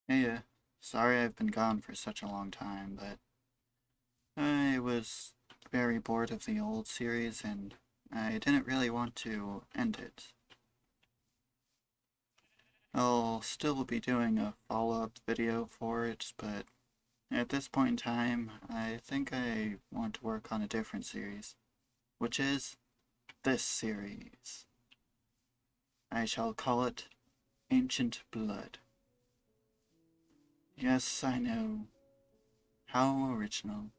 Hey, sorry I've been gone for such a long time, but I was very bored of the old series and I didn't really want to end it. I'll still be doing a follow-up video for it, but at this point in time, I think I want to work on a different series, which is this series. I shall call it Ancient Blood. Yes, I know. How original.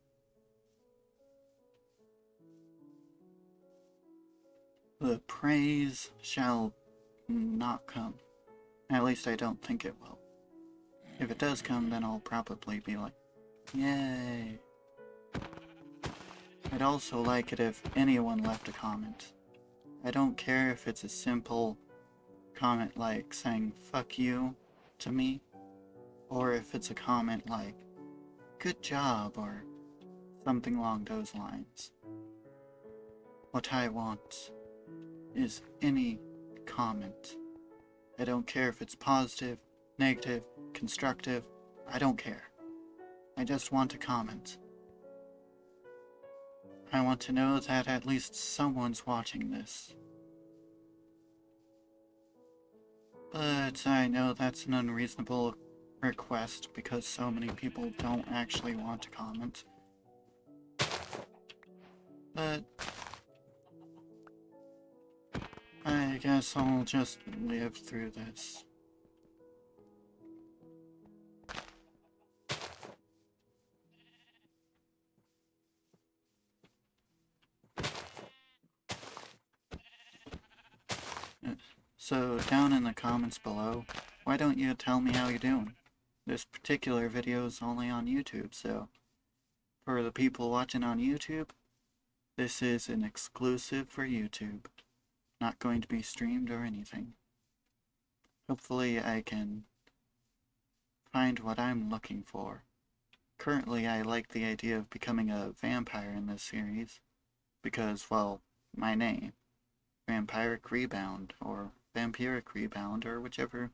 The praise shall not come. At least I don't think it will. If it does come, then I'll probably be like, yay. I'd also like it if anyone left a comment. I don't care if it's a simple comment like saying fuck you to me, or if it's a comment like good job or something along those lines. What I want is any comment. I don't care if it's positive, negative, constructive, I don't care. I just want a comment. I want to know that at least someone's watching this. But I know that's an unreasonable request because so many people don't actually want to comment. But I guess I'll just live through this. So down in the comments below, why don't you tell me how you're doing? This particular video is only on YouTube, so for the people watching on YouTube, this is an exclusive for YouTube. Not going to be streamed or anything. Hopefully I can find what I'm looking for. Currently I like the idea of becoming a vampire in this series because, well, my name, Vampiric Rebound, or Vampiric Rebound, or whichever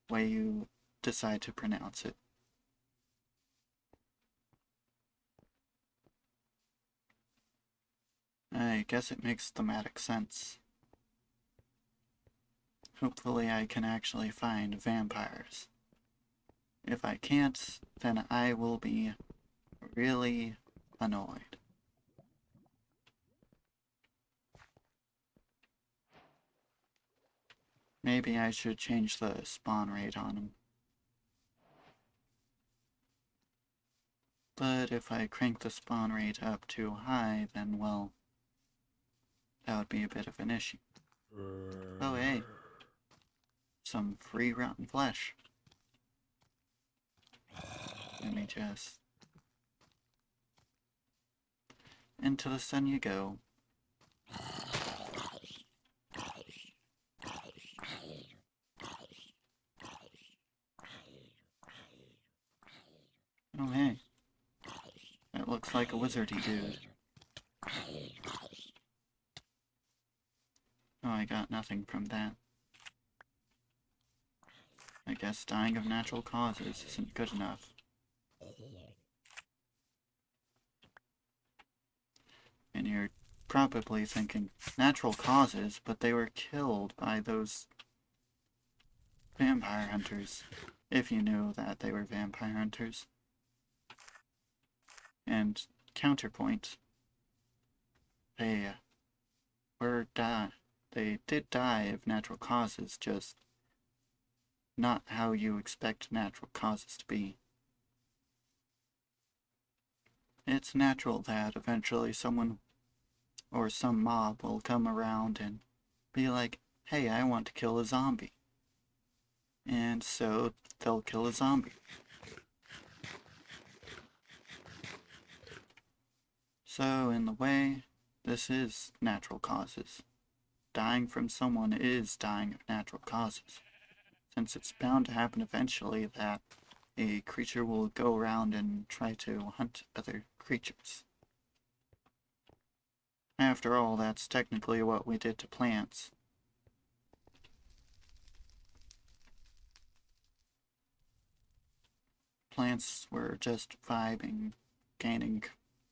way you decide to pronounce it. I guess it makes thematic sense. Hopefully I can actually find vampires. If I can't, then I will be really annoyed. Maybe I should change the spawn rate on them. But if I crank the spawn rate up too high, then, well, that would be a bit of an issue. Oh, hey. Some free rotten flesh. Let me just... Into the sun you go. Oh, hey. That looks like a wizardy dude. Oh, I got nothing from that. I guess dying of natural causes isn't good enough. And you're probably thinking, natural causes, but they were killed by those vampire hunters. If you knew that they were vampire hunters. And counterpoint, they they did die of natural causes, just not how you expect natural causes to be. It's natural that eventually someone or some mob will come around and be like, hey, I want to kill a zombie. And so they'll kill a zombie. So, in the way, this is natural causes. Dying from someone is dying of natural causes, since it's bound to happen eventually that a creature will go around and try to hunt other creatures. After all, that's technically what we did to plants. plants were just vibing, gaining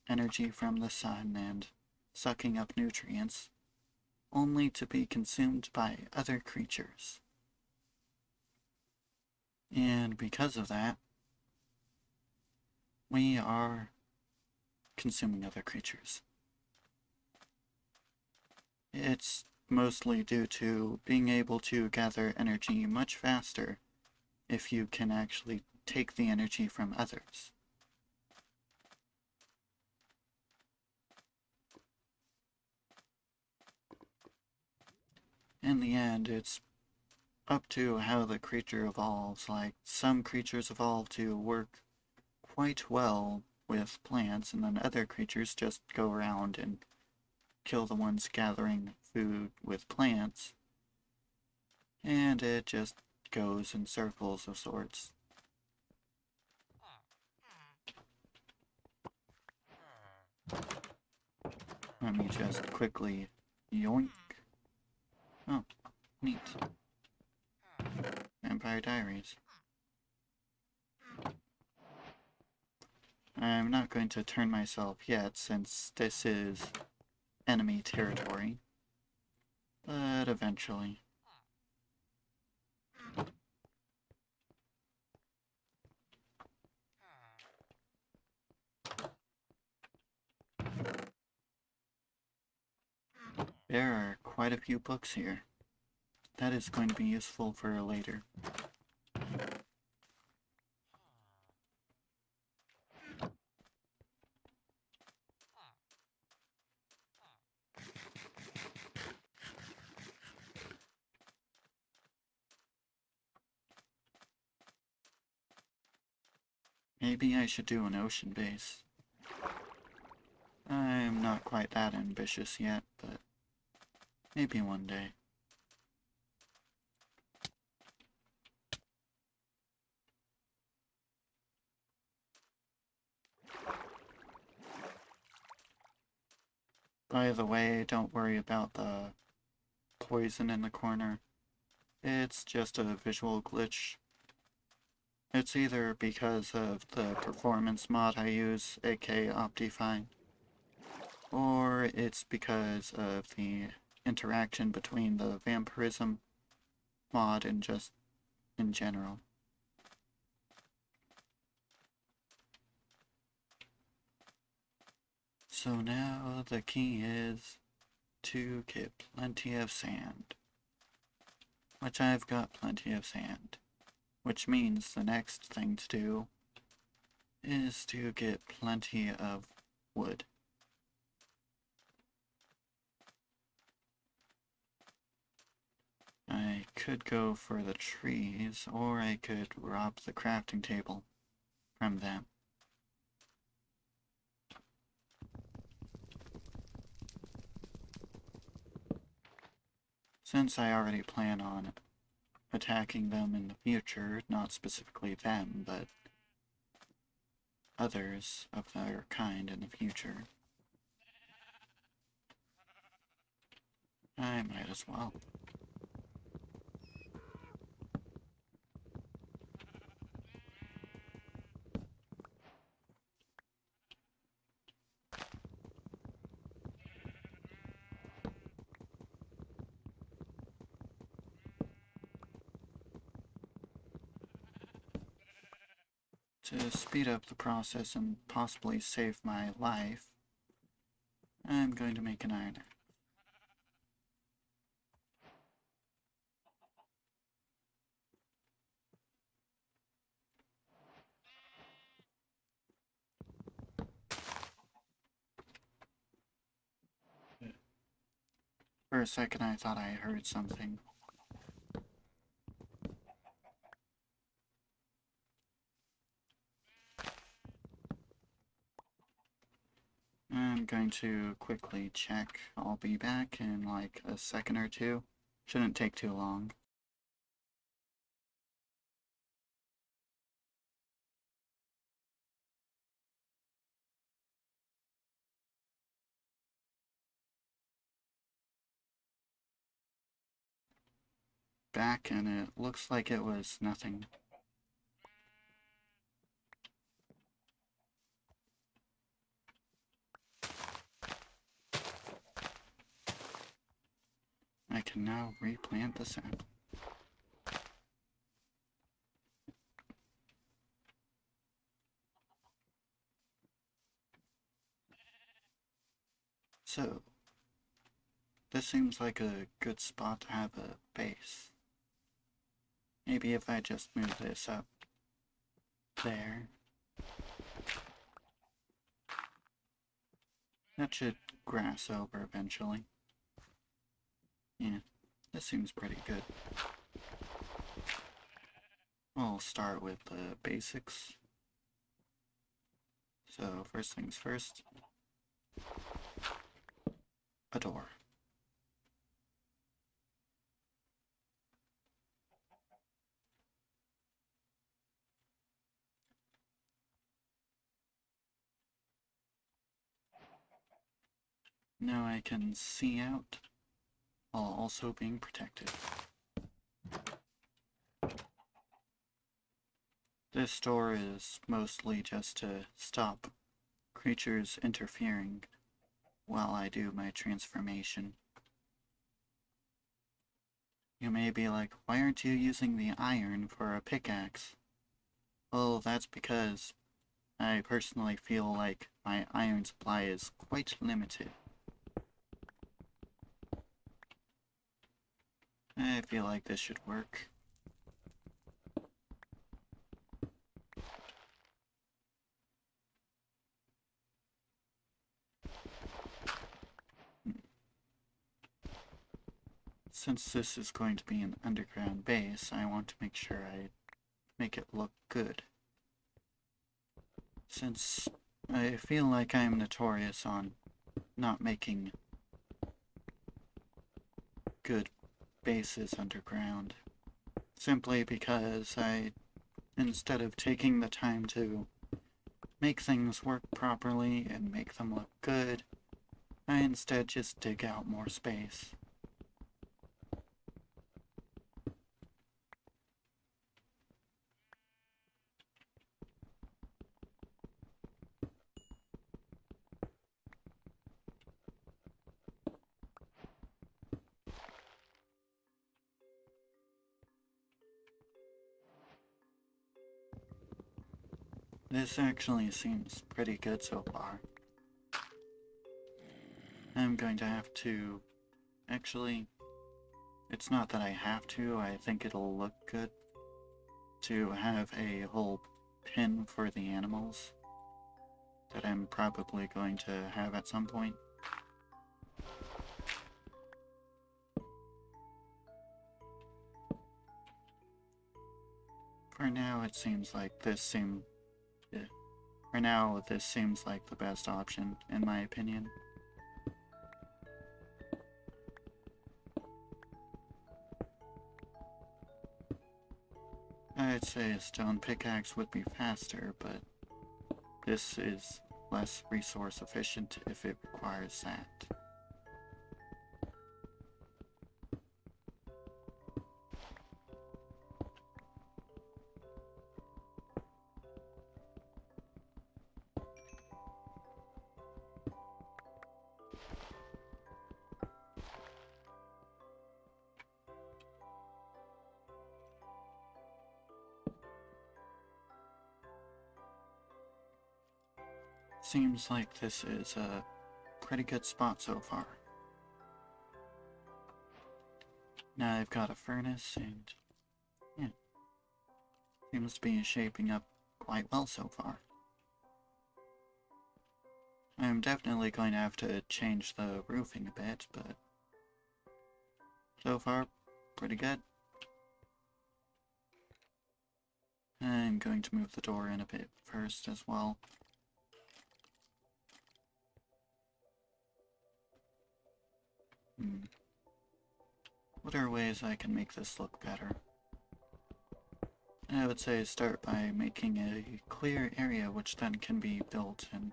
energy from the sun and sucking up nutrients, only to be consumed by other creatures. And because of that, we are consuming other creatures. It's mostly due to being able to gather energy much faster if you can actually take the energy from others. In the end, it's up to how the creature evolves. Like, some creatures evolve to work quite well with plants, and then other creatures just go around and kill the ones gathering food with plants. And it just goes in circles of sorts. Let me just quickly yoink. Oh, neat. Vampire Diaries. I'm not going to turn myself yet since this is enemy territory, but eventually. There are quite a few books here. That is going to be useful for later. Maybe I should do an ocean base. I'm not quite that ambitious yet, but maybe one day. By the way, don't worry about the poison in the corner. It's just a visual glitch. It's either because of the performance mod I use, aka Optifine, or it's because of the interaction between the vampirism mod and just in general. So now the key is to get plenty of sand, which I've got plenty of sand, which means the next thing to do is to get plenty of wood. I could go for the trees, or I could rob the crafting table from them. Since I already plan on attacking them in the future, not specifically them, but others of their kind in the future, I might as well. To speed up the process and possibly save my life, I'm going to make an iron axe. For a second I thought I heard something. I'm going to quickly check. I'll be back in like a second or two. Shouldn't take too long. Back, and it looks like it was nothing. can now replant the sap. So, this seems like a good spot to have a base. Maybe if I just move this up there. That should grass over eventually. Yeah, this seems pretty good. We'll start with the basics. So, first things first, a door. Now I can see out while also being protected. This door is mostly just to stop creatures interfering while I do my transformation. You may be like, why aren't you using the iron for a pickaxe? Well, that's because I personally feel like my iron supply is quite limited. I feel like this should work. Since this is going to be an underground base, I want to make sure I make it look good. Since I feel like I'm notorious on not making good bases underground. Simply because instead of taking the time to make things work properly and make them look good, I instead just dig out more space. This actually seems pretty good so far. I'm going to have to... Actually, it's not that I have to, I think it'll look good to have a whole pen for the animals that I'm probably going to have at some point. For now, it seems like For now, this seems like the best option, in my opinion. I'd say a stone pickaxe would be faster, but this is less resource efficient if it requires that. Seems like this is a pretty good spot so far. Now I've got a furnace and yeah, seems to be shaping up quite well so far. I'm definitely going to have to change the roofing a bit, but so far, pretty good. I'm going to move the door in a bit first as well. What are ways I can make this look better? I would say start by making a clear area which then can be built and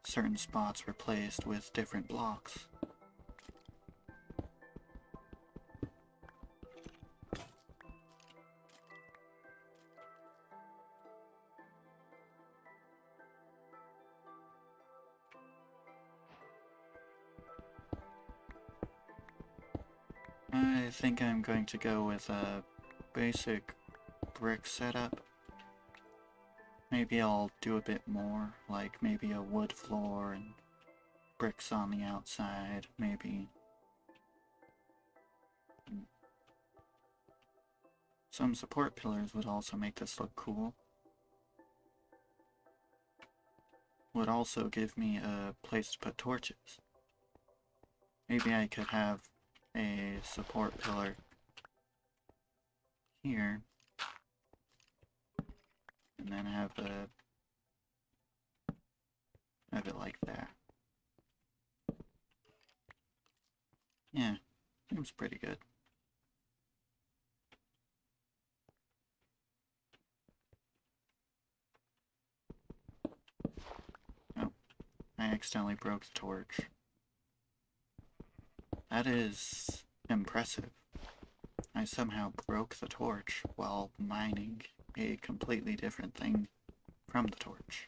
certain spots replaced with different blocks. I think I'm going to go with a basic brick setup. Maybe I'll do a bit more, like maybe a wood floor and bricks on the outside, maybe some support pillars would also make this look cool. Would also give me a place to put torches. Maybe I could have a support pillar here, and then have it like that. Yeah, seems pretty good. Oh, I accidentally broke the torch. That is impressive. I somehow broke the torch while mining a completely different thing from the torch.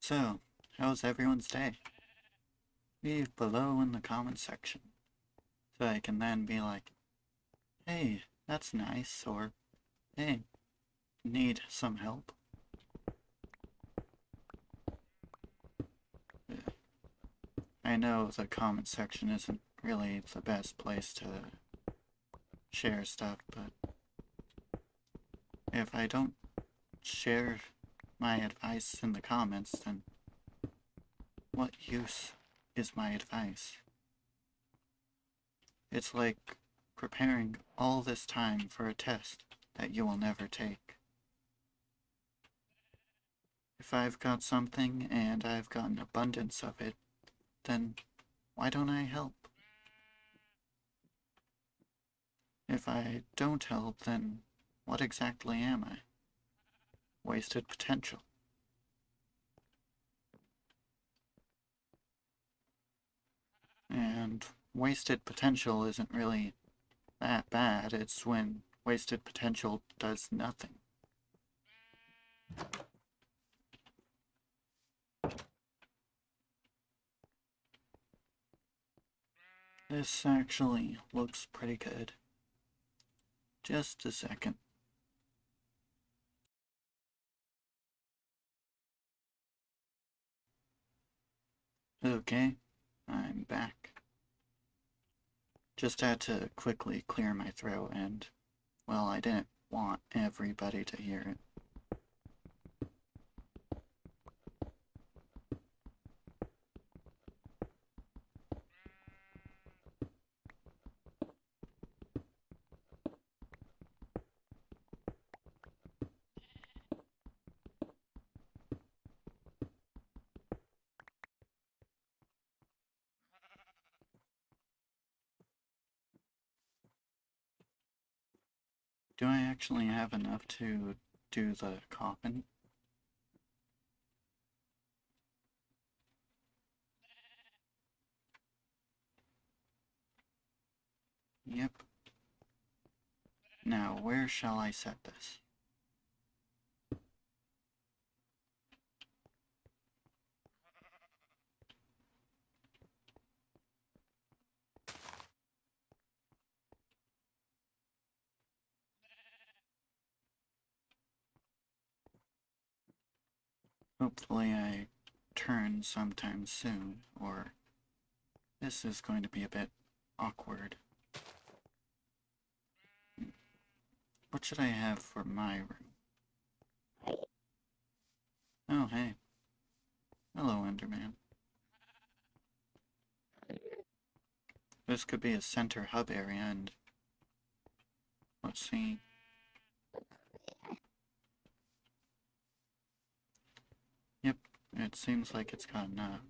So, how's everyone's day? Leave below in the comments section, so I can then be like, hey, that's nice, or hey, need some help? I know the comment section isn't really the best place to share stuff, but if I don't share my advice in the comments, then what use is my advice? It's like preparing all this time for a test that you will never take. If I've got something and I've got an abundance of it, then why don't I help? If I don't help, then what exactly am I? Wasted potential. And wasted potential isn't really that bad. It's when wasted potential does nothing. This actually looks pretty good. Just a second. Okay, I'm back. Just had to quickly clear my throat and, well, I didn't want everybody to hear it. Do I actually have enough to do the coffin? Yep. Now, where shall I set this? Hopefully I turn sometime soon, or this is going to be a bit awkward. What should I have for my room? Oh, hey. Hello, Enderman. This could be a center hub area, and let's see. Yep, it seems like it's got enough.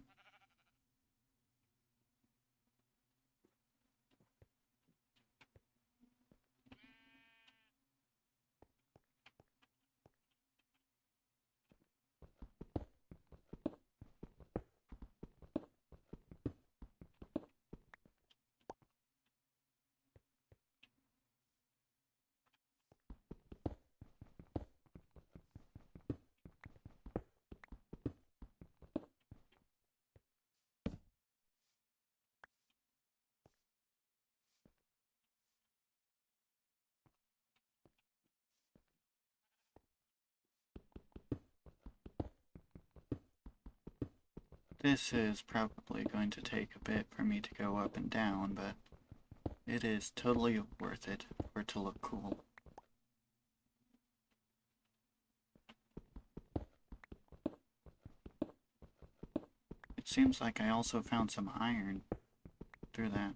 This is probably going to take a bit for me to go up and down, but it is totally worth it for it to look cool. It seems like I also found some iron through that.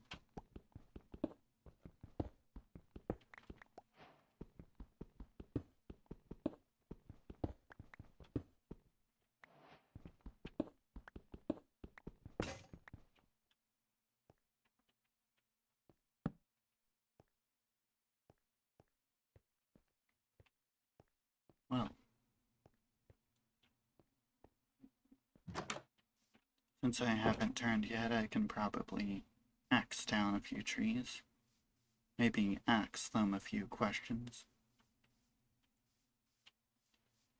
Well, since I haven't turned yet, I can probably axe down a few trees. Maybe ask them a few questions.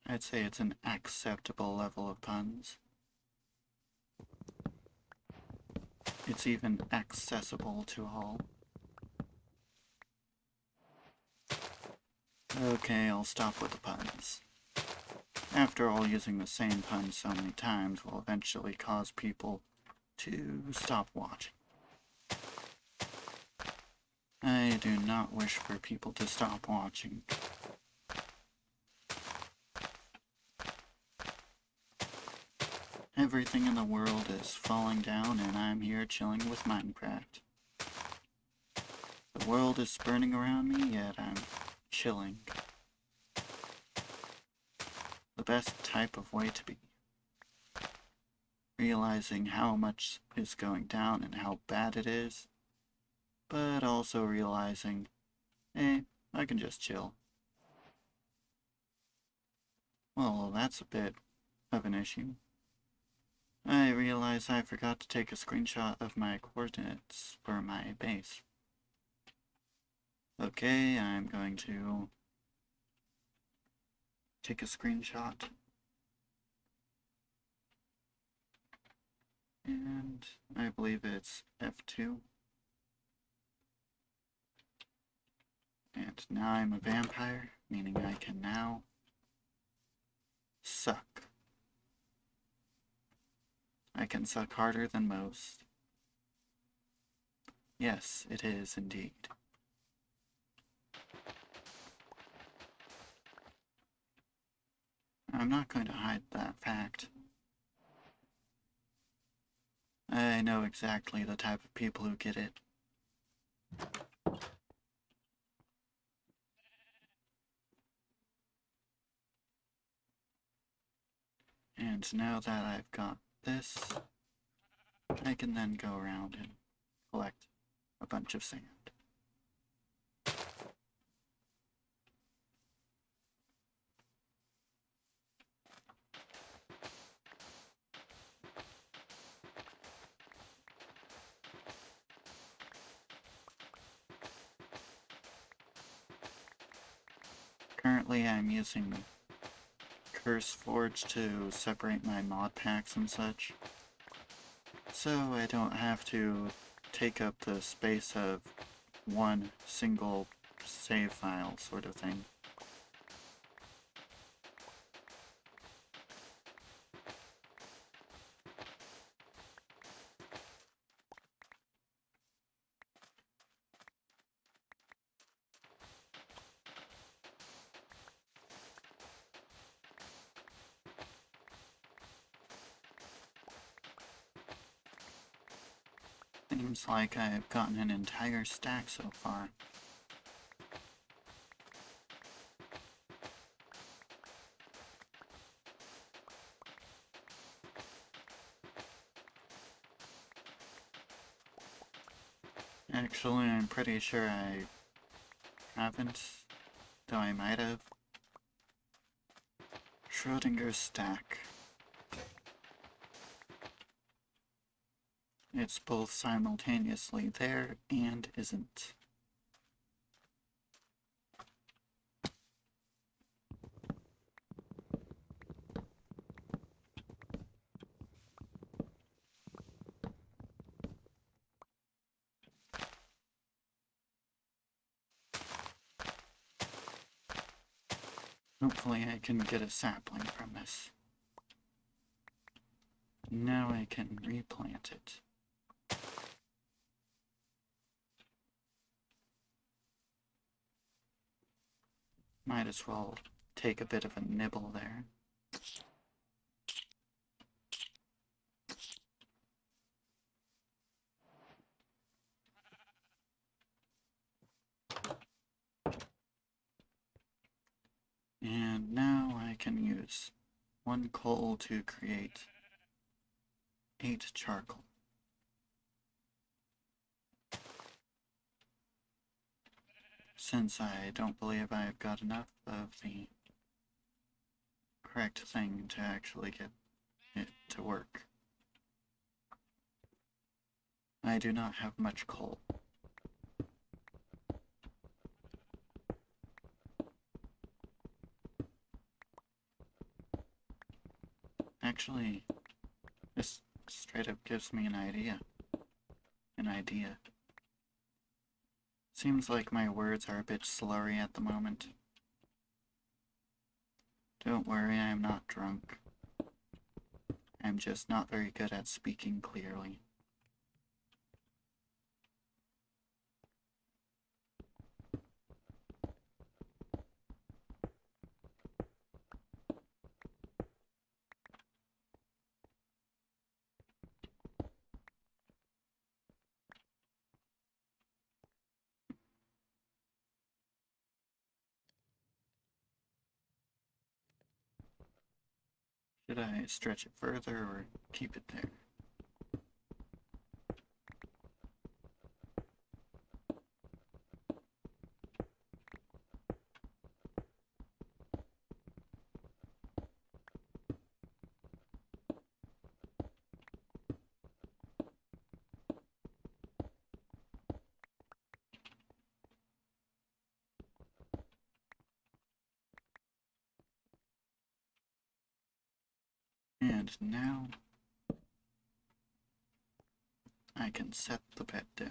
I'd say it's an acceptable level of puns. It's even accessible to all. Okay, I'll stop with the puns. After all, using the same pun so many times will eventually cause people to stop watching. I do not wish for people to stop watching. Everything in the world is falling down and I'm here chilling with Minecraft. The world is burning around me, yet I'm chilling. The best type of way to be. Realizing how much is going down and how bad it is, but also realizing, hey, I can just chill. Well, that's a bit of an issue. I realize I forgot to take a screenshot of my coordinates for my base. Okay, I'm going to take a screenshot. And I believe it's F2. And now I'm a vampire, meaning I can now suck. I can suck harder than most. Yes, it is indeed. I'm not going to hide that fact. I know exactly the type of people who get it. And now that I've got this, I can then go around and collect a bunch of sand. Currently I'm using CurseForge to separate my mod packs and such, so I don't have to take up the space of one single save file sort of thing. Seems like I've gotten an entire stack so far. Actually, I'm pretty sure I haven't, though I might have. Schrodinger's stack. It's both simultaneously there and isn't. Hopefully I can get a sapling from this. Now I can replant it. Might as well take a bit of a nibble there. And now I can use 1 coal to create 8 charcoal. Since I don't believe I've got enough of the correct thing to actually get it to work. I do not have much coal. Actually, this straight up gives me an idea. Seems like my words are a bit slurry at the moment. Don't worry, I am not drunk. I'm just not very good at speaking clearly. Should I stretch it further or keep it there? And now I can set the bed down.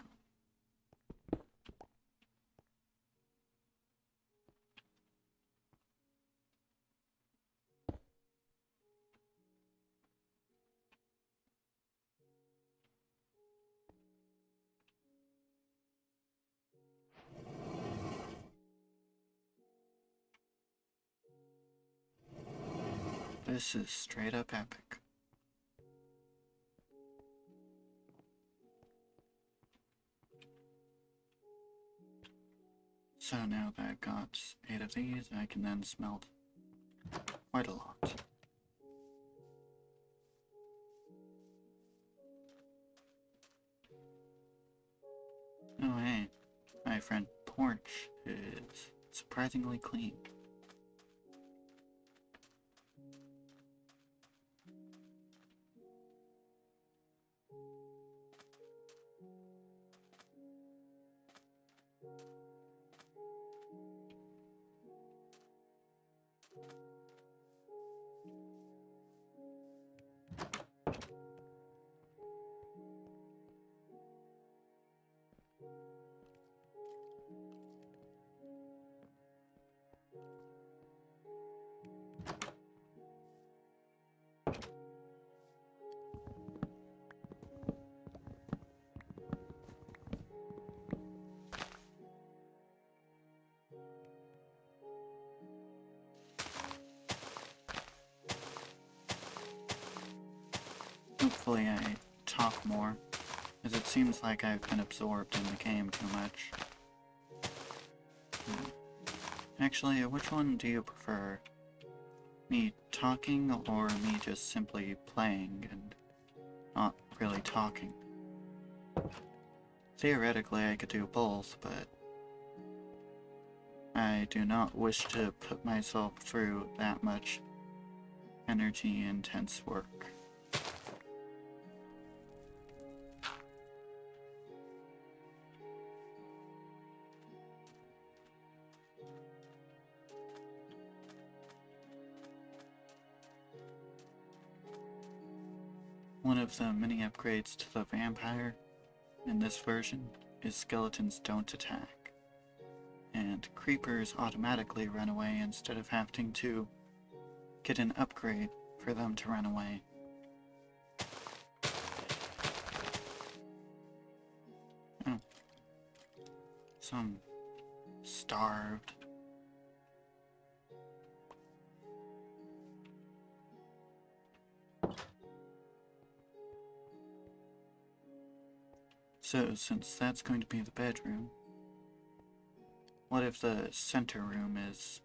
This is straight up epic. So now that I've got 8 of these, I can then smelt quite a lot. Oh hey, my front porch is surprisingly clean. Hopefully I talk more, as it seems like I've been absorbed in the game too much. Actually, which one do you prefer? Me talking or me just simply playing and not really talking? Theoretically, I could do both, but I do not wish to put myself through that much energy-intense work. One of the many upgrades to the vampire in this version is skeletons don't attack, and creepers automatically run away instead of having to get an upgrade for them to run away. I'm starved. So, since that's going to be the bedroom, what if the center room is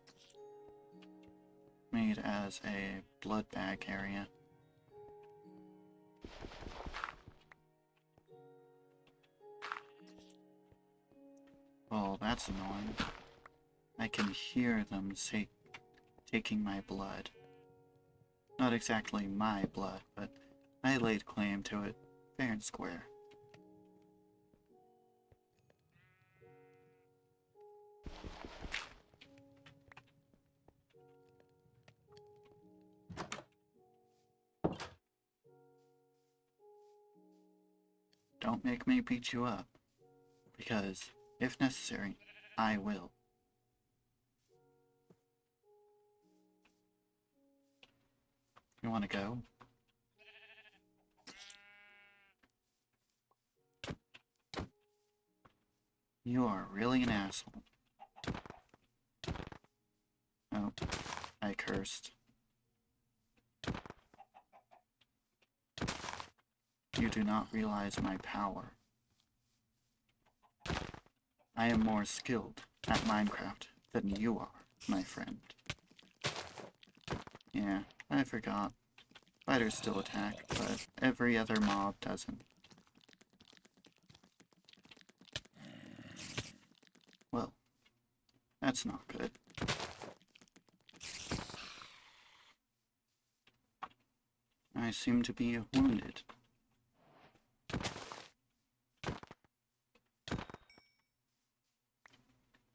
made as a blood bag area? Well, that's annoying. I can hear them taking my blood. Not exactly my blood, but I laid claim to it fair and square. Don't make me beat you up, because, if necessary, I will. You wanna go? You are really an asshole. Oh, I cursed. You do not realize my power. I am more skilled at Minecraft than you are, my friend. Yeah, I forgot. Spiders still attack, but every other mob doesn't. Well, that's not good. I seem to be wounded.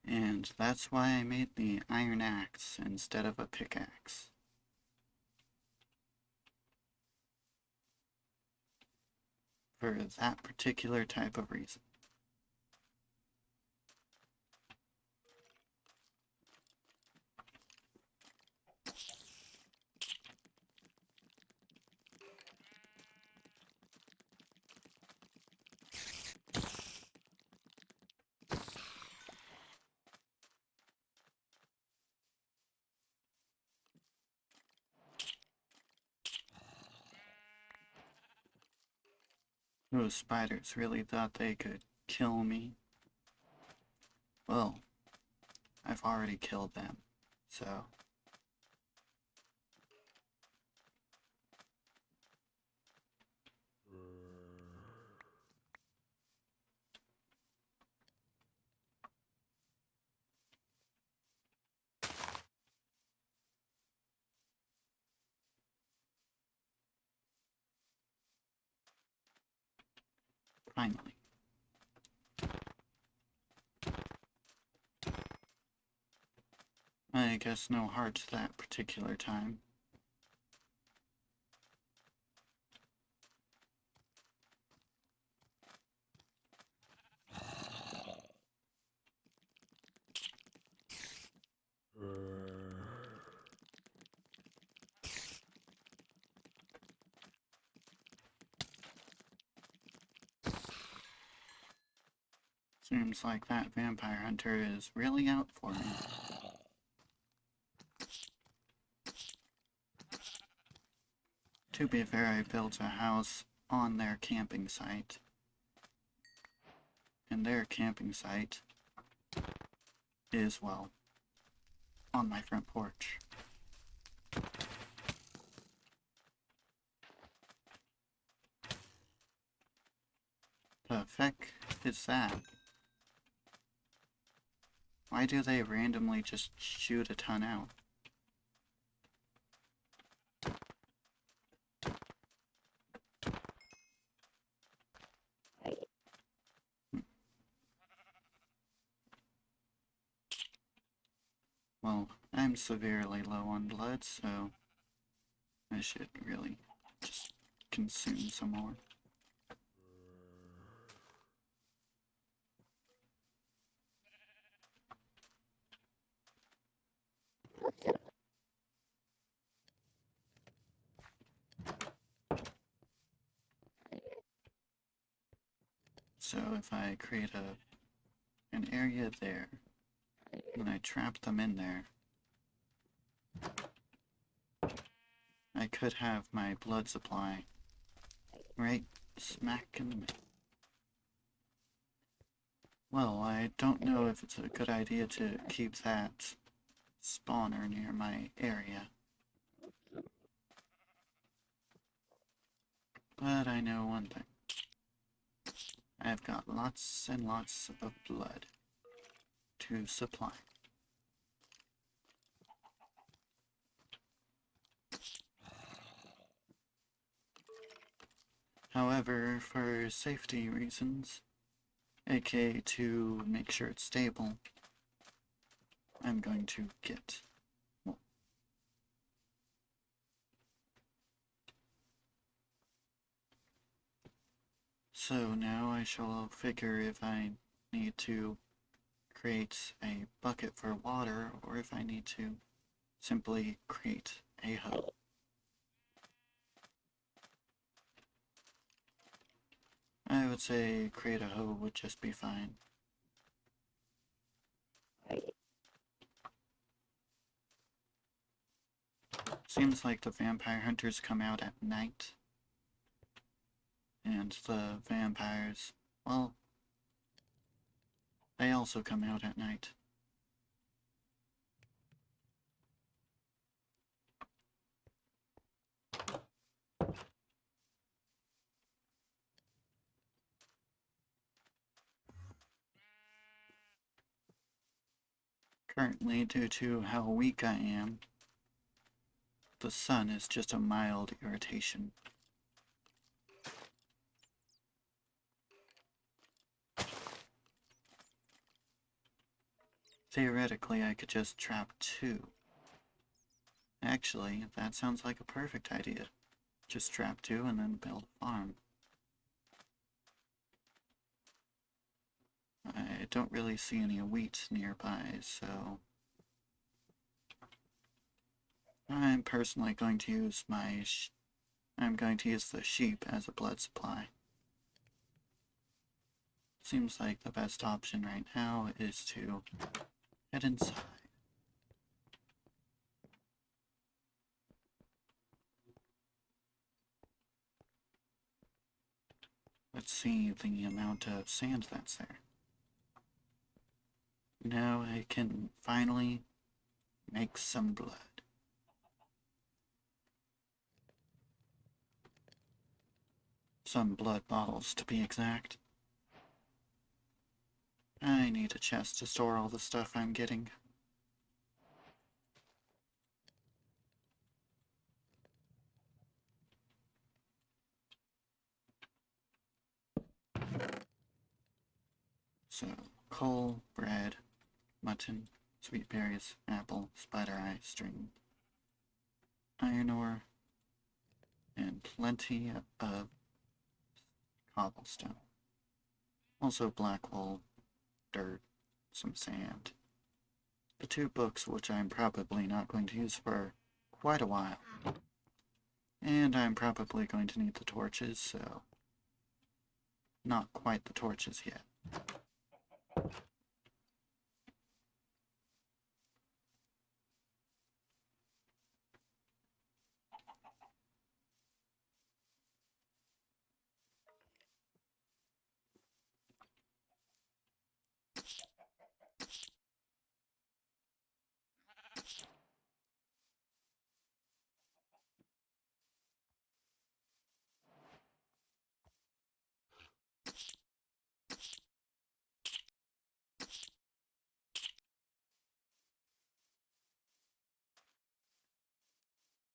And that's why I made the iron axe instead of a pickaxe. For that particular type of reason. Those spiders really thought they could kill me. Well, I've already killed them, so... Finally. I guess no hearts that particular time. Seems like that vampire hunter is really out for me. To be fair, I built a house on their camping site. And their camping site is, well, on my front porch. The heck is that? Why do they randomly just shoot a ton out? Well, I'm severely low on blood, so I should really just consume some more. So if I create an an area there, and I trap them in there, I could have my blood supply right smack in the middle. Well, I don't know if it's a good idea to keep that spawner near my area. But I know one thing. I've got lots and lots of blood to supply. However, for safety reasons, aka to make sure it's stable, I'm going to get wool. So now I shall figure if I need to create a bucket for water or if I need to simply create a hoe. I would say create a hoe would just be fine. Seems like the vampire hunters come out at night. And the vampires, well, they also come out at night. Currently, due to how weak I am, the sun is just a mild irritation. Theoretically, I could just trap 2. Actually, that sounds like a perfect idea. Just trap 2 and then build a farm. I don't really see any wheat nearby, so I'm personally going to use I'm going to use the sheep as a blood supply. Seems like the best option right now is to head inside. Let's see the amount of sand that's there. Now I can finally make some blood. Some blood bottles, to be exact. I need a chest to store all the stuff I'm getting. So, coal, bread, mutton, sweet berries, apple, spider eye, string, iron ore, and plenty of cobblestone. Also black wool, dirt, some sand. The 2 books which I'm probably not going to use for quite a while. And I'm probably going to need the torches, so not quite the torches yet.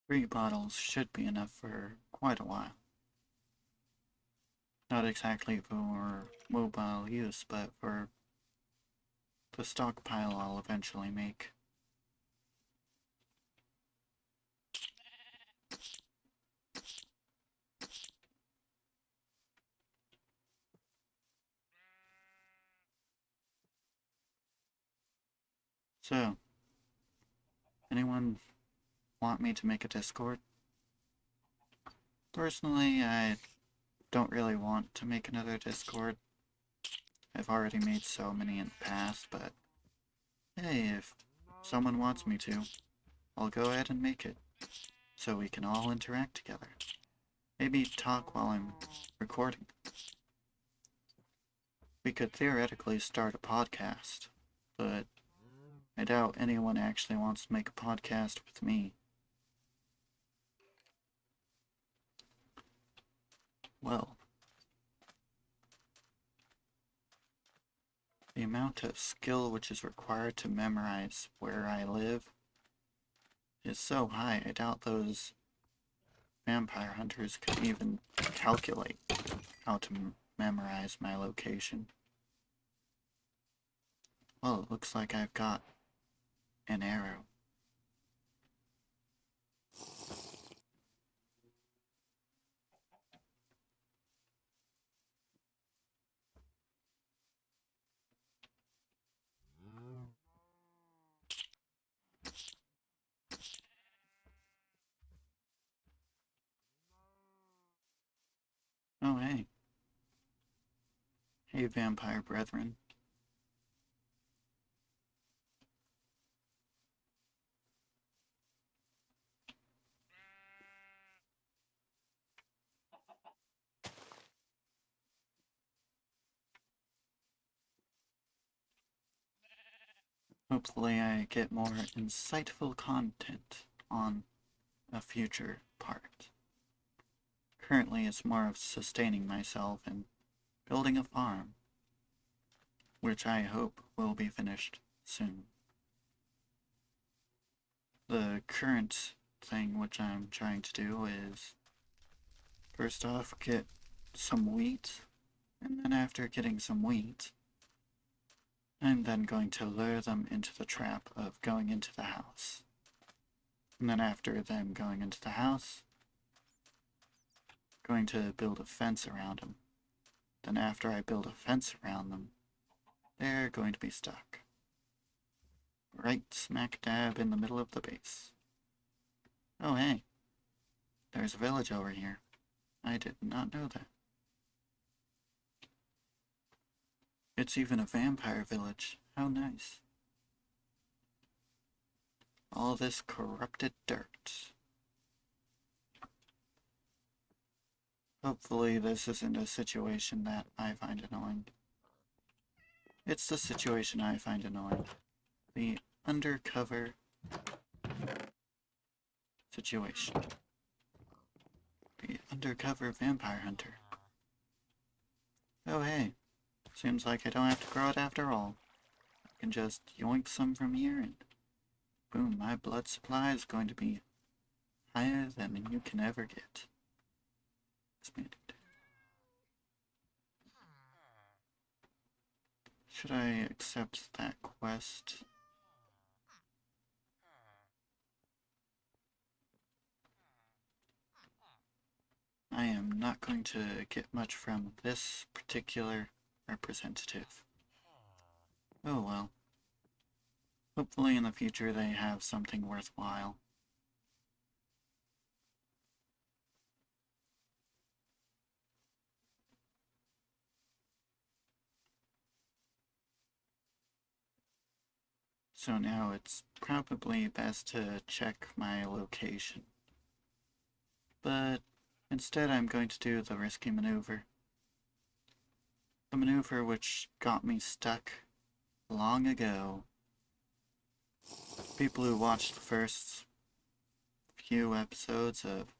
Three bottles should be enough for quite a while. Not exactly for mobile use, but for the stockpile I'll eventually make. So, anyone want me to make a Discord? Personally, I don't really want to make another Discord. I've already made so many in the past, but hey, if someone wants me to, I'll go ahead and make it, so we can all interact together. Maybe talk while I'm recording. We could theoretically start a podcast, but I doubt anyone actually wants to make a podcast with me. Well, the amount of skill which is required to memorize where I live is so high, I doubt those vampire hunters could even calculate how to memorize my location. Well, it looks like I've got an arrow. Oh, hey. Hey, vampire brethren. Hopefully I get more insightful content on a future part. Currently it's more of sustaining myself and building a farm, which I hope will be finished soon. The current thing which I'm trying to do is, first off, get some wheat, and then after getting some wheat, I'm then going to lure them into the trap of going into the house. And then after them going into the house, going to build a fence around them. Then after I build a fence around them, they're going to be stuck. Right smack dab in the middle of the base. Oh hey, there's a village over here. I did not know that. It's even a vampire village. How nice. All this corrupted dirt. Hopefully this isn't a situation that I find annoying. It's the situation I find annoying. The undercover situation. The undercover vampire hunter. Oh hey, seems like I don't have to grow it after all. I can just yoink some from here and boom, my blood supply is going to be higher than you can ever get. Expanded. Should I accept that quest? I am not going to get much from this particular representative. Oh well. Hopefully in the future they have something worthwhile. So now it's probably best to check my location. But instead I'm going to do the risky maneuver. The maneuver which got me stuck long ago. People who watched the first few episodes of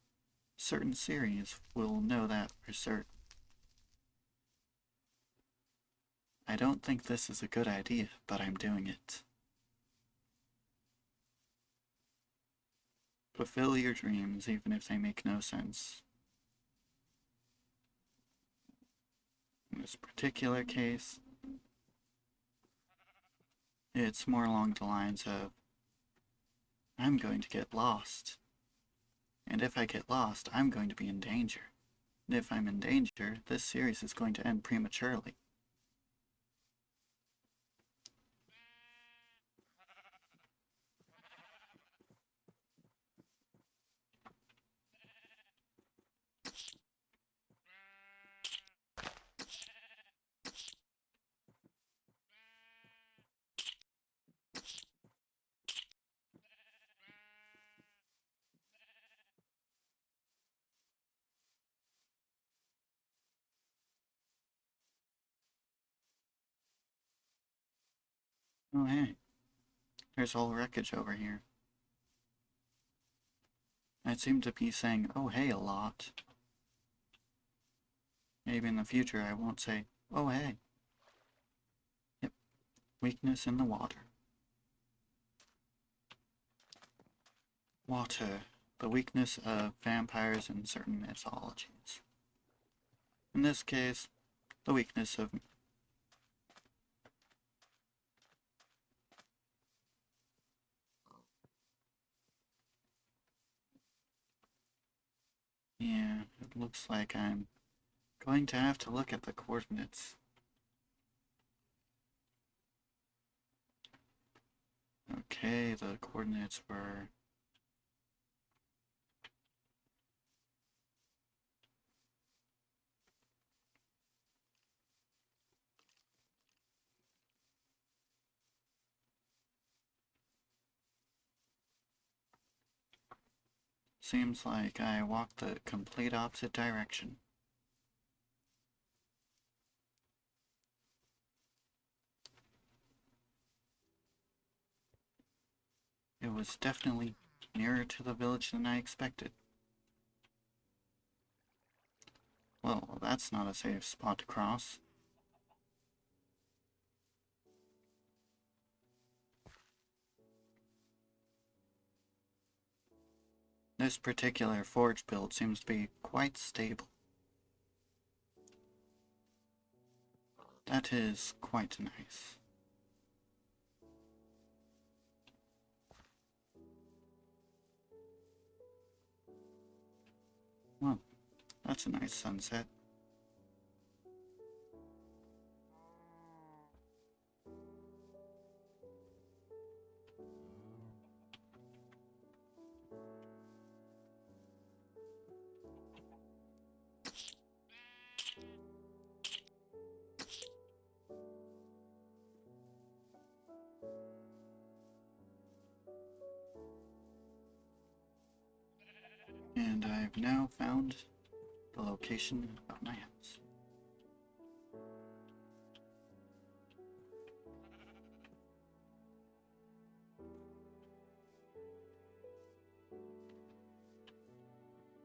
certain series will know that for certain. I don't think this is a good idea, but I'm doing it. Fulfill your dreams, even if they make no sense. In this particular case, it's more along the lines of, I'm going to get lost. And if I get lost, I'm going to be in danger. And if I'm in danger, this series is going to end prematurely. Oh hey, there's all wreckage over here. I seem to be saying oh hey a lot. Maybe in the future I won't say oh hey. Yep, weakness in the water. Water, the weakness of vampires in certain mythologies. In this case, the weakness of... Yeah, it looks like I'm going to have to look at the coordinates. Okay, the coordinates were... Seems like I walked the complete opposite direction. It was definitely nearer to the village than I expected. Well, that's not a safe spot to cross. This particular forge build seems to be quite stable. That is quite nice. Well, that's a nice sunset. And I've now found the location of my house.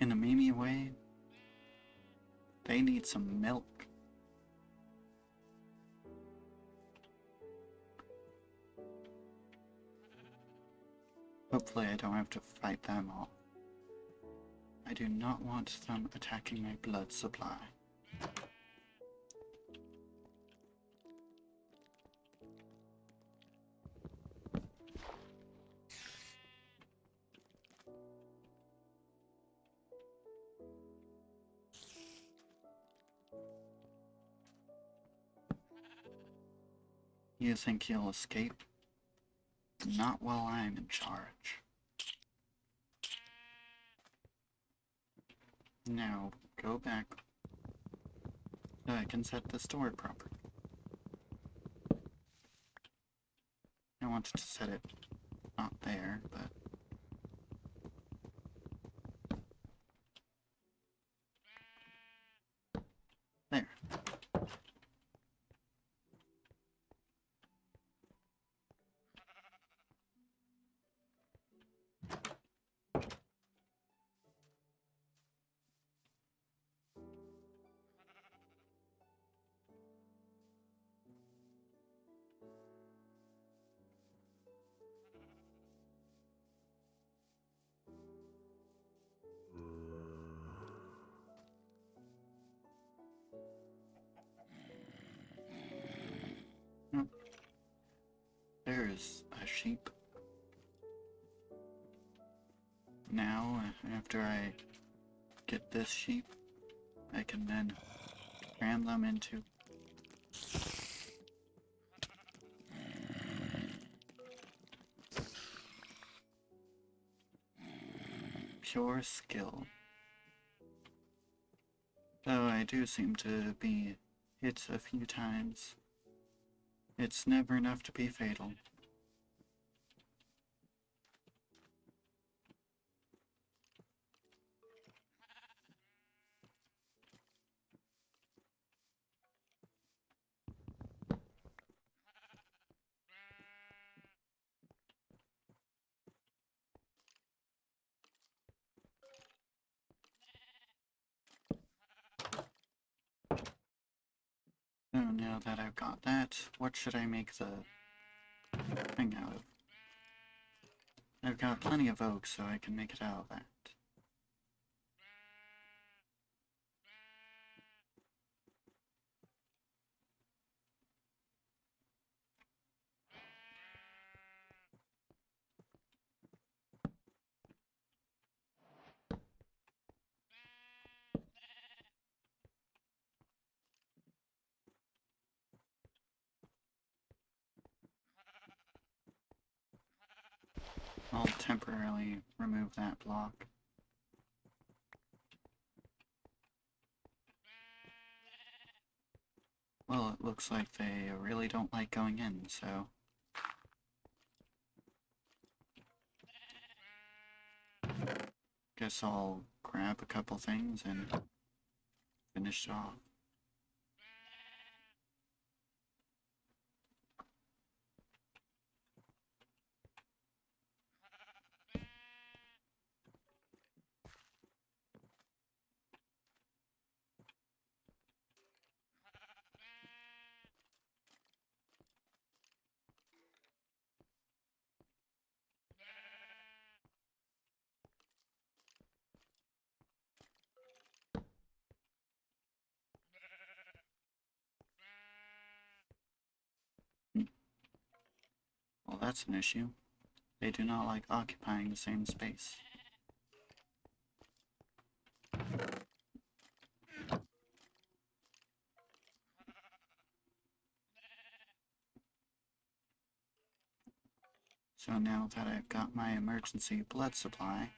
In a Mimi way, they need some milk. Hopefully I don't have to fight them all. I do not want them attacking my blood supply. You think he'll escape? Not while I'm in charge. Now, go back so I can set the store properly. I wanted to set it not there, but... there. Oh, there is a sheep. Now, after I get this sheep, I can then cram them into pure skill. Though I do seem to be hit a few times, it's never enough to be fatal. now that I've got that, what should I make the thing out of? I've got plenty of oak, so I can make it out of that. I'll temporarily remove that block. Well, it looks like they really don't like going in, so... Guess I'll grab a couple things and finish it off. Well, that's an issue. They do not like occupying the same space. So now that I've got my emergency blood supply,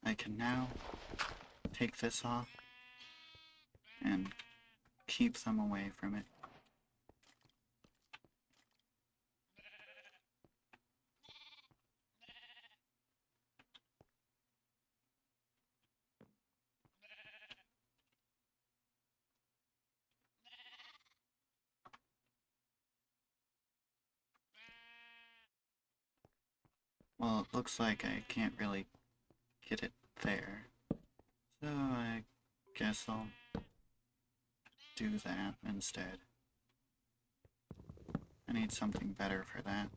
I can now take this off and keep them away from it. Well, it looks like I can't really get it there, so I guess I'll do that instead. I need something better for that.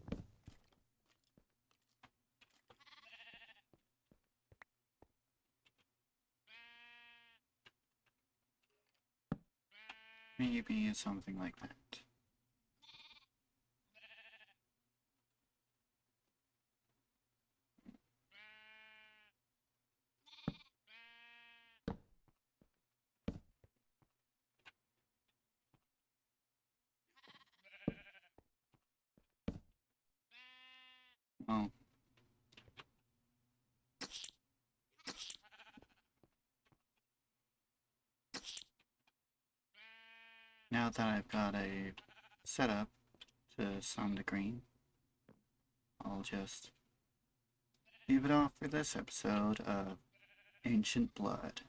Maybe something like that. Well, now that I've got a setup to some degree, I'll just leave it off for this episode of Ancient Blood.